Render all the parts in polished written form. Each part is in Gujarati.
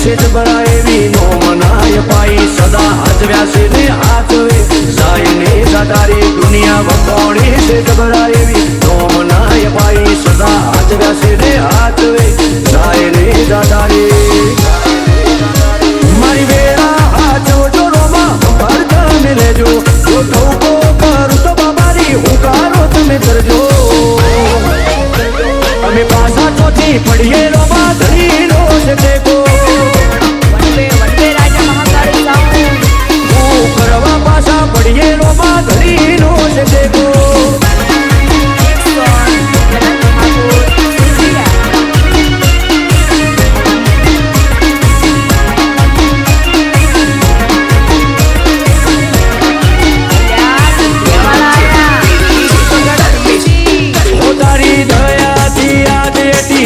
સેજ બરાએવી નો મનાય પાઈ સદા હાજવ્યા છે ને હાચવે જાય ને દાદારી દુનિયા વખોણી સેજ બરાએવી નો મનાય પાઈ સદા હાજવ્યા છે ને હાચવે જાય ને દાદારી મારી વેળા હાચવજો રોમાં ભરતા ને લેજો જો ઠોકો કરું તો બાબારી હુંકારો તમે કરજો અમે પાછા ચોથી પડીએ રોમાં ધરી નો છે ટેકો વનવે રાજા મહાકાળી સાઉન્ડ હું કરવા પાછા પડીએ રોમાં ધરી નો છે ટેકો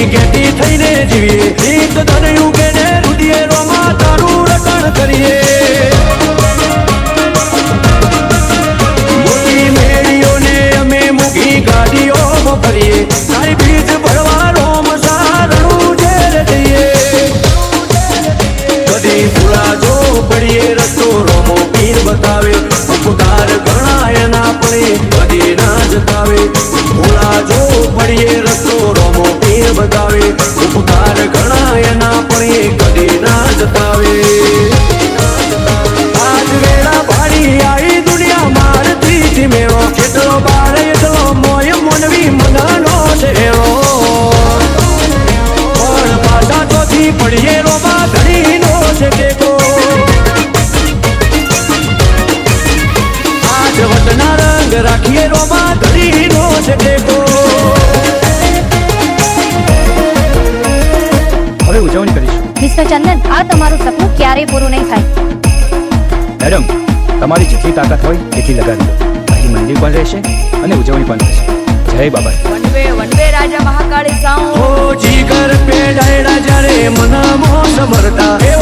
ગેટી થઈને જીવીએ એક ધનયું કે ને રૂડીએ રોમાં તારું રટણ કરીએ મોટી મેળીઓને અમે મૂકી ગાડીઓમાં ફરીએ તારી બીજ ભરવા રોમ સારણું જેલ જઈએ કદી પૂરા જો પડીએ રસ્તો રોમો પીર બતાવે ઉપકાર ઘણા એના પડે કદી ના જતાવે પૂરા જો પડીએ રસ્તો રોમો બતાવે ઉપકાર ઘણા એના પણ કદી ના જતાવે આજ વેળા ભારી આવી દુનિયા મારથી ધીમેવો કેટલો બાર એટલો મોય મોનવી મનાનો છે પણ પાછા ચોથી પડીએ રોમાં ધણીનો છે ટેકો આજ વટના રંગ રાખીએ રોમાં ધણીનો છે ટેકો ઉજવણી કરીશું મિસ્ટર ચંદન આ તમારું સપનું ક્યારેય પૂરું નહીં થાય મેડમ તમારી જેટલી તાકાત હોય એટલી લગાવી દો અહીં મંદિર પણ રહેશે અને ઉજવણી પણ થશે જય બાબા વનવે રાજા મહાકાળી સાઉન્ડ ઓ જીગર પે ડાયડા જ્યારે મનામો સમરતા